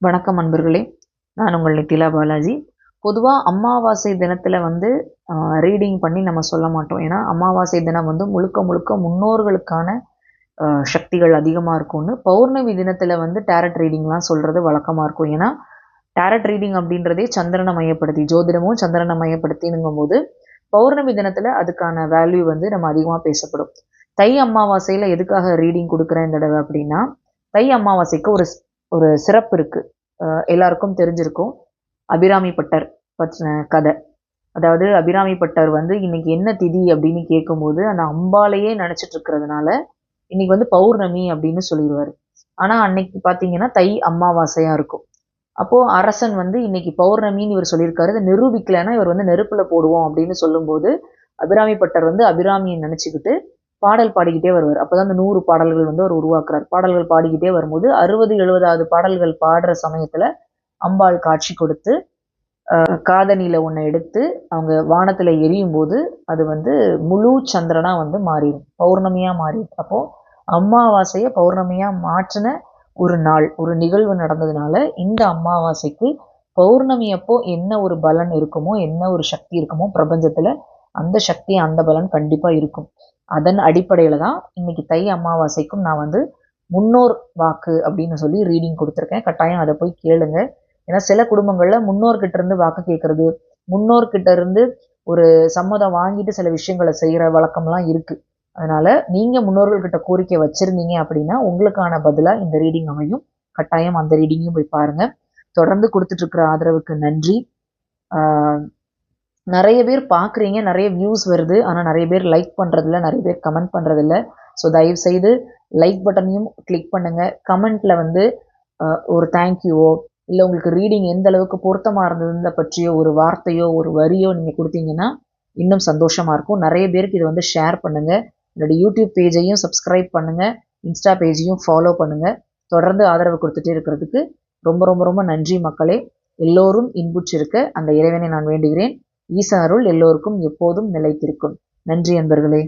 வணக்கம் அன்பர்களே. நான் உங்கள் நித்திலா பாலாஜி. பொதுவா அமாவாசை தினத்தில ரீடிங் பண்ணி நம்ம சொல்ல மாட்டோம். ஏன்னா, அமாவாசை தினம் முழுக்க முழுக்க முன்னோர்களுக்கான சக்திகள் அதிகமா இருக்கும்னு, பௌர்ணமி தினத்தில டாரட் ரீடிங்லாம் சொல்றது வழக்கமா இருக்கும். ஏன்னா, டாரட் ரீடிங் அப்படின்றதே சந்திரனை மையப்படுத்தி, ஜோதிடமும் சந்திரனை மையப்படுத்தினுங்கும்போது, பௌர்ணமி தினத்தில அதுக்கான வேல்யூ நம்ம அதிகமா பேசப்படும். தை அமாவாசையில எதுக்காக ரீடிங் குடுக்குறேன் இந்த தடவ அப்படின்னா, தை அமாவாசைக்கு ஒரு ஒரு சிறப்பு இருக்கு. எல்லாருக்கும் தெரிஞ்சிருக்கும். அபிராமி பட்டர் பத்தின கதை. அதாவது அபிராமி பட்டர் இன்னைக்கு என்ன திதி அப்படின்னு கேட்கும்போது, அந்த அம்பாளையே நினைச்சிட்டு இருக்கிறதுனால, இன்னைக்கு பௌர்ணமி அப்படின்னு சொல்லிருவாரு. ஆனா அன்னைக்கு பார்த்தீங்கன்னா, தை அமாவாசையா இருக்கும். அப்போ அரசன் இன்னைக்கு பௌர்ணமின்னு இவர் சொல்லியிருக்காரு. இத நிரூபிக்கலைன்னா இவர் நெருப்புல போடுவோம் அப்படின்னு சொல்லும்போது, அபிராமி பட்டர் அபிராமியை நினைச்சுக்கிட்டு பாடல் பாடிக்கிட்டே வருவார். அப்பதான் அந்த 100 பாடல்கள் அவர் உருவாக்குறார். பாடல்கள் பாடிக்கிட்டே வரும்போது 60, 70வது பாடல்கள் பாடுற சமயத்துல அம்பாள் காட்சி கொடுத்து, காதணியில ஒண்ண எடுத்து அவங்க வானத்துல எரியும்போது, அது முழு சந்திரனா மாறிடும். பௌர்ணமியா மாறிடும். அப்போ அமாவாசைய பௌர்ணமியா மாற்றின ஒரு நாள், ஒரு நிகழ்வு நடந்ததுனால, இந்த அமாவாசைக்கு பௌர்ணமி அப்போ என்ன ஒரு பலன் இருக்குமோ, என்ன ஒரு சக்தி இருக்குமோ பிரபஞ்சத்துல, அந்த சக்தி, அந்த பலன் கண்டிப்பா இருக்கும். அதன் அடிப்படையில தான் இன்னைக்கு தை அமாவாசைக்கும் நான் முன்னோர் வாக்கு அப்படின்னு சொல்லி ரீடிங் கொடுத்துருக்கேன். கட்டாயம் அதை போய் கேளுங்க. ஏன்னா சில குடும்பங்கள்ல முன்னோர்கிட்ட இருந்து வாக்கு கேட்கறது, முன்னோர்கிட்ட இருந்து ஒரு சம்மதம் வாங்கிட்டு சில விஷயங்களை செய்யற வழக்கம்லாம் இருக்கு. அதனால நீங்க முன்னோர்கள்கிட்ட கோரிக்கை வச்சிருந்தீங்க அப்படின்னா உங்களுக்கான பதிலா இந்த ரீடிங் அமையும். கட்டாயம் அந்த ரீடிங்கும் போய் பாருங்க. தொடர்ந்து கொடுத்துட்டு இருக்கிற ஆதரவுக்கு நன்றி. நிறைய பேர் பார்க்குறீங்க, நிறைய வியூஸ் வருது. ஆனால் நிறைய பேர் லைக் பண்ணுறதில்ல, நிறைய பேர் கமெண்ட் பண்ணுறதில்ல. ஸோ தயவுசெய்து லைக் பட்டனையும் கிளிக் பண்ணுங்கள். கமெண்ட்டில் ஒரு தேங்க்யூவோ, இல்லை உங்களுக்கு ரீடிங் எந்த அளவுக்கு பொருத்தமாக இருந்ததுன்னு பற்றியோ ஒரு வார்த்தையோ ஒரு வரியோ நீங்கள் கொடுத்தீங்கன்னா இன்னும் சந்தோஷமாக இருக்கும். நிறைய பேருக்கு இதை ஷேர் பண்ணுங்கள். என்னோடய யூடியூப் பேஜையும் சப்ஸ்கிரைப் பண்ணுங்கள், இன்ஸ்டா பேஜையும் ஃபாலோ பண்ணுங்கள். தொடர்ந்து ஆதரவு கொடுத்துட்டே இருக்கிறதுக்கு ரொம்ப ரொம்ப ரொம்ப நன்றி மக்களே. எல்லோரும் இன்புற்றிருக்க அந்த இறைவனை நான் வேண்டுகிறேன். ஈச அருள் எல்லோருக்கும் எப்போதும் நிலைத்திருக்கும். நன்றி அன்பர்களே.